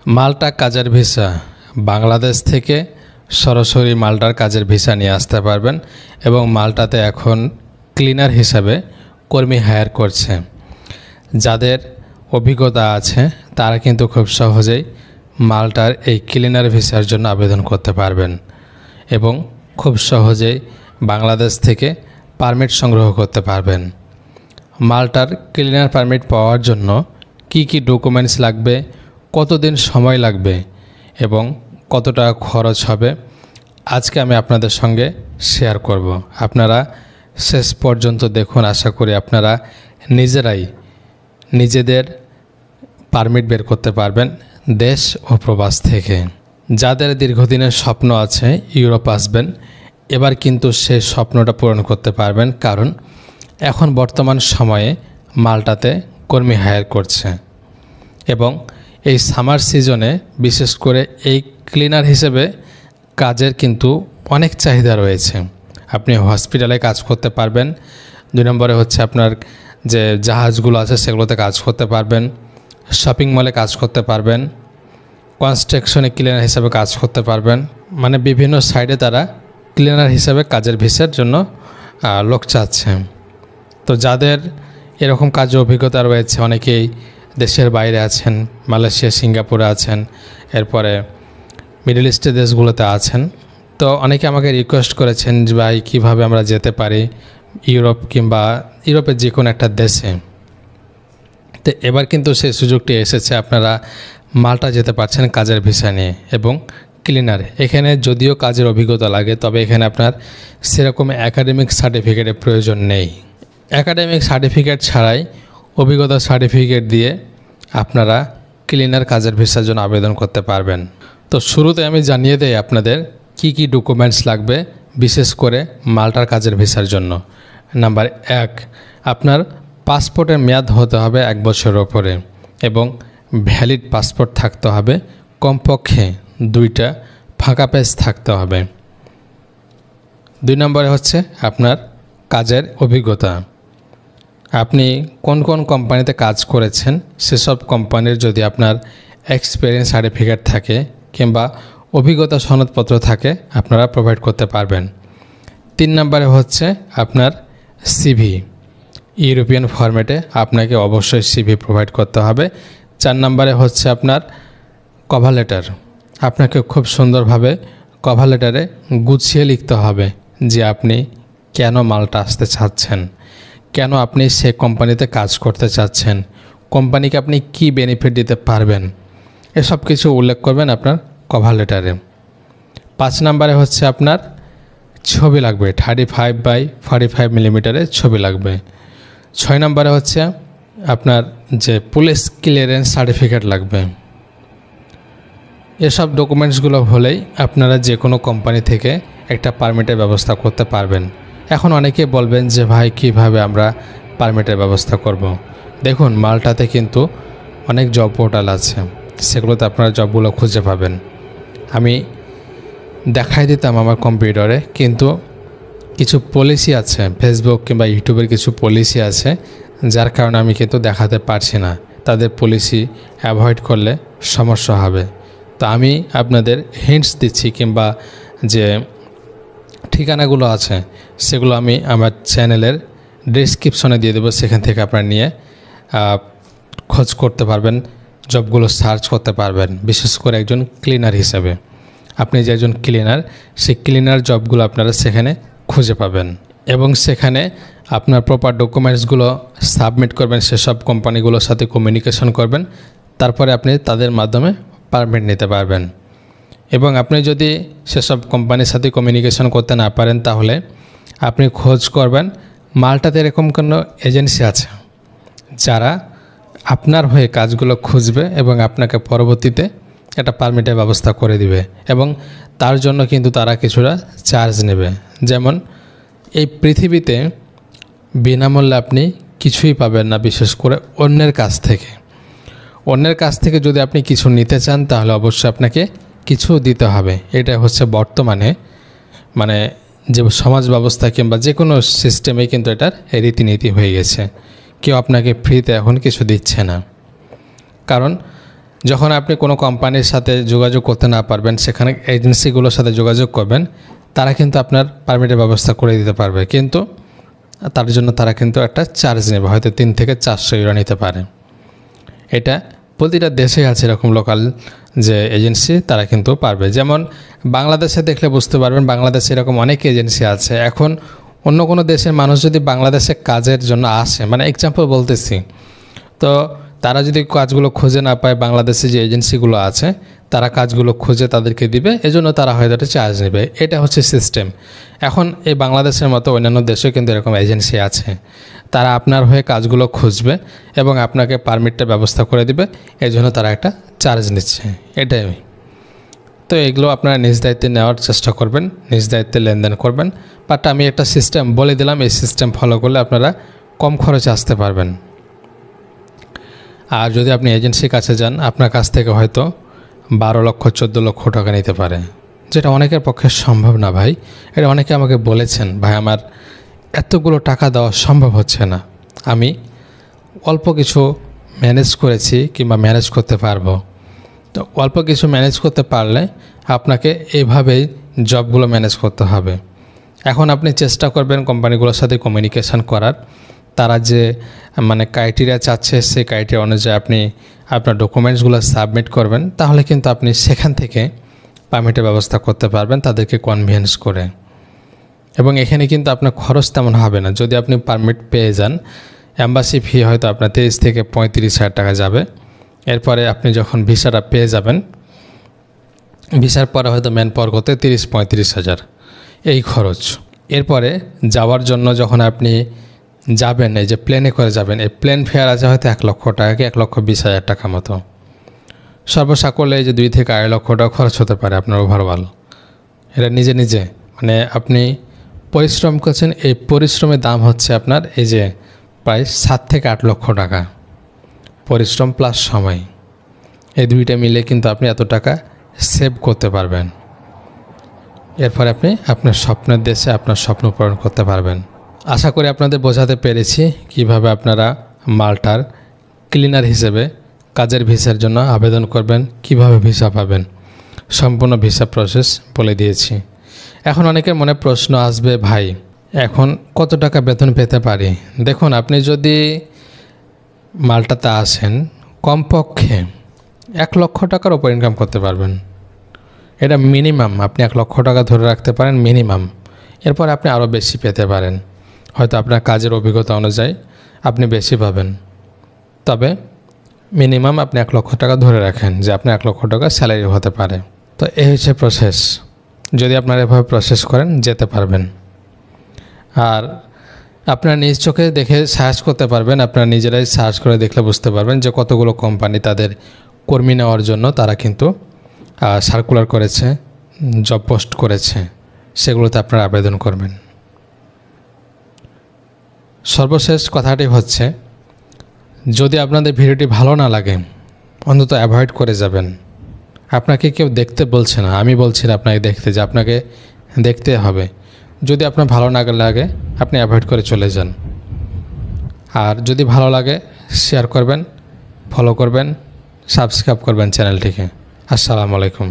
মাল্টা কাজের ভিসা বাংলাদেশ থেকে সরাসরি মাল্টার কাজের ভিসা নিয়ে আসতে পারবেন এবং মাল্টাতে এখন ক্লিনার হিসাবে কর্মী হায়ার করছে। যাদের অভিজ্ঞতা আছে তারা কিন্তু খুব সহজেই মাল্টার এই ক্লিনার ভিসার জন্য আবেদন করতে পারবেন এবং খুব সহজেই বাংলাদেশ থেকে পারমিট সংগ্রহ করতে পারবেন। মাল্টার ক্লিনার পারমিট পাওয়ার জন্য কি কি ডকুমেন্টস লাগবে, কতদিন সময় লাগবে এবং কত টাকা খরচ হবে আজকে আমি আপনাদের সঙ্গে শেয়ার করব। আপনারা শেষ পর্যন্ত দেখুন। আশা করি আপনারা নিজেরাই নিজেদের পারমিট বের করতে পারবেন দেশ ও প্রবাস থেকে। যাদের দীর্ঘদিনের স্বপ্ন আছে ইউরোপ আসবেন, এবার কিন্তু সেই স্বপ্নটা পূরণ করতে পারবেন, কারণ এখন বর্তমান সময়ে মাল্টাতে কর্মী হায়ার করছে এবং এই সামার সিজনে বিশেষ করে এই ক্লিনার হিসেবে কাজের কিন্তু অনেক চাহিদা রয়েছে। আপনি হসপিটালে কাজ করতে পারবেন, 2 নম্বরে হচ্ছে আপনার যে জাহাজগুলো আছে সেগুলোতে কাজ করতে পারবেন, শপিং মলে কাজ করতে পারবেন, কনস্ট্রাকশনে ক্লিনার হিসাবে কাজ করতে পারবেন। মানে বিভিন্ন সাইডে তারা ক্লিনার হিসাবে কাজের ভিসার জন্য লোক চাচ্ছে। তো যাদের এরকম কাজের অভিজ্ঞতা রয়েছে, অনেকেই দেশের বাইরে আছেন, মালয়েশিয়া, সিঙ্গাপুরে আছেন, এরপরে মিডল ইস্টের দেশগুলোতে আছেন। তো অনেকে আমাকে রিকোয়েস্ট করেছেন যে ভাই কীভাবে আমরা যেতে পারি ইউরোপ কিংবা ইউরোপের যে কোনো একটা দেশে। তো এবার কিন্তু সেই সুযোগটি এসেছে, আপনারা মাল্টা যেতে পারছেন কাজের ভিসা নিয়ে এবং ক্লিনার। এখানে যদিও কাজের অভিজ্ঞতা লাগে, তবে এখানে আপনার সেরকম একাডেমিক সার্টিফিকেটের প্রয়োজন নেই। একাডেমিক সার্টিফিকেট ছাড়াই অভিজ্ঞতা সার্টিফিকেট দিয়ে আপনারা ক্লিনার কাজের ভিসার জন্য আবেদন করতে পারবেন। তো শুরুতে আমি জানিয়ে দেই আপনাদের কি কি ডকুমেন্টস লাগবে বিশেষ করে মাল্টার কাজের ভিসার জন্য। নাম্বার 1, আপনার পাসপোর্টের মেয়াদ হতে হবে 1 বছরের ওপরে এবং ভ্যালিড পাসপোর্ট থাকতে হবে, কমপক্ষে 2টা ফাঁকা পেজ থাকতে হবে। 2 নম্বরে হচ্ছে আপনার কাজের অভিজ্ঞতা। আপনি কোন কোন কোম্পানিতে কাজ করেছেন সেসব কোম্পানির যদি আপনার এক্সপিরিয়েন্স সার্টিফিকেট থাকে কিংবা অভিজ্ঞতা সনদপত্র থাকে আপনারা প্রোভাইড করতে পারবেন। 3 নম্বরে হচ্ছে আপনার সিভি, ইউরোপিয়ান ফরম্যাটে আপনাকে অবশ্যই সিভি প্রোভাইড করতে হবে। 4 নম্বরে হচ্ছে আপনার কভার লেটার। আপনাকে খুব সুন্দরভাবে কভার লেটারে গুছিয়ে লিখতে হবে যে আপনি কেন মাল্টা আসতে চাচ্ছেন, কেন আপনি সে কোম্পানিতে কাজ করতে চাচ্ছেন, কোম্পানিকে আপনি কি বেনিফিট দিতে পারবেন, এসব কিছু উল্লেখ করবেন আপনার কভার লেটারে। 5 নম্বরে হচ্ছে আপনার ছবি লাগবে, 35x45 মিলিমিটারের ছবি লাগবে। 6 নম্বরে হচ্ছে আপনার যে পুলিশ ক্লিয়ারেন্স সার্টিফিকেট লাগবে। এসব ডকুমেন্টসগুলো হলেই আপনারা যে কোনো কোম্পানি থেকে একটা পারমিটের ব্যবস্থা করতে পারবেন। এখন অনেকে বলবেন যে ভাই কিভাবে আমরা পারমিটের ব্যবস্থা করব। দেখুন, মাল্টাতে কিন্তু অনেক জব পোর্টাল আছে, সেগুলোতে আপনারা জবগুলো খুঁজে পাবেন। আমি দেখাই দিতাম আমার কম্পিউটারে, কিন্তু কিছু পলিসি আছে, ফেসবুক কিংবা ইউটিউবের কিছু পলিসি আছে যার কারণে আমি কিন্তু দেখাতে পারছি না। তাদের পলিসি অ্যাভয়েড করলে সমস্যা হবে। তো আমি আপনাদের হিন্টস দিচ্ছি কিংবা যে ঠিকানাগুলো আছে সেগুলো আমি আমার চ্যানেলের ডেসক্রিপশনে দিয়ে দেবো, সেখান থেকে আপনারা নিয়ে খোঁজ করতে পারবেন, জবগুলো সার্চ করতে পারবেন। বিশেষ করে একজন ক্লিনার হিসাবে আপনি যে একজন ক্লিনার, সেই ক্লিনার জবগুলো আপনারা সেখানে খুঁজে পাবেন এবং সেখানে আপনার প্রপার ডকুমেন্টসগুলো সাবমিট করবেন, সেসব কোম্পানিগুলোর সাথে কমিউনিকেশন করবেন, তারপরে আপনি তাদের মাধ্যমে পারমিট নিতে পারবেন। এবং আপনি যদি সেসব কোম্পানির সাথে কমিউনিকেশন করতে না পারেন তাহলে আপনি খোঁজ করবেন মাল্টাতে এরকম কোনো এজেন্সি আছে যারা আপনার হয়ে কাজগুলো খুঁজবে এবং আপনাকে পরবর্তীতে একটা পারমিটের ব্যবস্থা করে দিবে এবং তার জন্য কিন্তু তারা কিছুটা চার্জ নেবে। যেমন এই পৃথিবীতে বিনামূল্যে আপনি কিছুই পাবেন না, বিশেষ করে অন্যের কাছ থেকে। অন্যের কাছ থেকে যদি আপনি কিছু নিতে চান তাহলে অবশ্যই আপনাকে কিছু দিতে হবে। এটা হচ্ছে বর্তমানে মানে যে সমাজ ব্যবস্থা কিংবা যে কোনো সিস্টেমে কিন্তু এটার রীতিনীতি হয়ে গেছে। কেউ আপনাকে ফ্রিতে এখন কিছু দিচ্ছে না, কারণ যখন আপনি কোনো কোম্পানির সাথে যোগাযোগ করতে না পারবেন, সেখানে এজেন্সিগুলোর সাথে যোগাযোগ করবেন, তারা কিন্তু আপনার পারমিটের ব্যবস্থা করে দিতে পারবে, কিন্তু তার জন্য তারা কিন্তু একটা চার্জ নেবে, হয়তো 3 থেকে 400 ইউরো নিতে পারে। এটা প্রতিটা দেশে আছে এরকম লোকাল যে এজেন্সি, তারা কিন্তু পারবে। যেমন বাংলাদেশে দেখলে বুঝতে পারবেন, বাংলাদেশে এরকম অনেক এজেন্সি আছে। এখন অন্য কোনো দেশের মানুষ যদি বাংলাদেশে কাজের জন্য আসে, মানে এক্সাম্পল বলতেছি, তো তারা যদি কাজগুলো খুঁজে না পায়, বাংলাদেশে যে এজেন্সিগুলো আছে তারা কাজগুলো খুঁজে তাদেরকে দিবে, এজন্য তারা হয়তো একটা চার্জ নেবে। এটা হচ্ছে সিস্টেম। এখন এই বাংলাদেশের মতো অন্যান্য দেশেও কিন্তু এরকম এজেন্সি আছে, তারা আপনার হয়ে কাজগুলো খুঁজবে এবং আপনাকে পারমিটটা ব্যবস্থা করে দিবে, এজন্য তারা একটা চার্জ নিচ্ছে। এটাই। তো এগুলো আপনারা নিজ দায়িত্বে নেওয়ার চেষ্টা করবেন, নিজ দায়িত্বে লেনদেন করবেন। বাট আমি একটা সিস্টেম বলে দিলাম, এই সিস্টেম ফলো করলে আপনারা কম খরচে আসতে পারবেন। আর যদি আপনি এজেন্সির কাছে যান, আপনার কাছ থেকে হয়তো 12 লক্ষ 14 লক্ষ টাকা নিতে পারে, যেটা অনেকের পক্ষে সম্ভব না ভাই। এটা অনেকে আমাকে বলেছেন, ভাই আমার এতগুলো টাকা দেওয়া সম্ভব হচ্ছে না, আমি অল্প কিছু ম্যানেজ করেছি কিংবা ম্যানেজ করতে পারবো। তো অল্প কিছু ম্যানেজ করতে পারলে আপনাকে এইভাবেই জবগুলো ম্যানেজ করতে হবে। এখন আপনি চেষ্টা করবেন কোম্পানিগুলোর সাথে কমিউনিকেশান করার, তারা যে মানে ক্রাইটেরিয়া চাচ্ছে সেই ক্রাইটেরিয়া অনুযায়ী আপনি আপনার ডকুমেন্টসগুলো সাবমিট করবেন, তাহলে কিন্তু আপনি সেখান থেকে পারমিটের ব্যবস্থা করতে পারবেন তাদেরকে কনভিন্স করে। এবং এখানে কিন্তু আপনার খরচ তেমন হবে না। যদি আপনি পারমিট পেয়ে যান, অ্যাম্বাসি ফি হয়তো আপনার 23 থেকে 35 হাজার টাকা যাবে। এরপরে আপনি যখন ভিসাটা পেয়ে যাবেন, ভিসার পরে হয়তো ম্যান পাওয়ার করতে 30-35 হাজার এই খরচ। এরপরে যাওয়ার জন্য যখন আপনি যাবেন, এই যে প্লেনে করে যাবেন, এই প্লেন ফেয়ার আছে হয়তো 1 লক্ষ টাকা কি 1,20,000 টাকা মতো। সর্বসাকল্যে এই যে 2 থেকে 2.5 লক্ষ টাকা খরচ হতে পারে আপনার ওভারঅল। এটা নিজে নিজে মানে আপনি পরিশ্রম করছেন, এই পরিশ্রমের দাম হচ্ছে আপনার এই যে প্রায় 7 থেকে 8 লক্ষ টাকা পরিশ্রম প্লাস সময়। এই দুইটা মিলে কিন্তু আপনি এত টাকা সেভ করতে পারবেন। এরপর আপনি আপনার স্বপ্নের দেশে আপনার স্বপ্ন পূরণ করতে পারবেন। আশা করি আপনাদের বোঝাতে পেরেছি কিভাবে আপনারা মাল্টার ক্লিনার হিসেবে কাজের ভিসার জন্য আবেদন করবেন, কিভাবে ভিসা পাবেন, সম্পূর্ণ ভিসা প্রসেস বলে দিয়েছি। এখন অনেকের মনে প্রশ্ন আসবে, ভাই এখন কত টাকা বেতন পেতে পারি? দেখুন, আপনি যদি মাল্টাতে আসেন কমপক্ষে 1 লক্ষ টাকার উপর ইনকাম করতে পারবেন। এটা মিনিমাম, আপনি 1 লক্ষ টাকা ধরে রাখতে পারেন মিনিমাম। এরপর আপনি আরও বেশি পেতে পারেন, হয়তো আপনার কাজের অভিজ্ঞতা অনুযায়ী আপনি বেশি পাবেন। তবে মিনিমাম আপনি 1 লক্ষ টাকা ধরে রাখেন যে আপনি 1 লক্ষ টাকা স্যালারি হতে পারে। তো এই হচ্ছে প্রসেস। যদি আপনারা এভাবে প্রসেস করেন যেতে পারবেন। আর আপনারা নিজ চোখে দেখে সার্চ করতে পারবেন, আপনারা নিজেরাই সার্চ করে দেখলে বুঝতে পারবেন যে কতগুলো কোম্পানি তাদের কর্মী নেওয়ার জন্য তারা কিন্তু সার্কুলার করেছে, জব পোস্ট করেছে, সেগুলোতে আপনারা আবেদন করবেন। সর্বশেষ কথাটি হচ্ছে, যদি আপনাদের ভিডিওটি ভালো না লাগে অন্তত অ্যাভয়েড করে যাবেন। আপনাকে কেউ দেখতে বলছে না, আমি বলছি না আপনাকে দেখতে, যে আপনাকে দেখতে হবে। যদি আপনার ভালো না লাগে আপনি অ্যাভয়েড করে চলে যান। আর যদি ভালো লাগে শেয়ার করবেন, ফলো করবেন, সাবস্ক্রাইব করবেন চ্যানেলটিকে। আসসালামু আলাইকুম।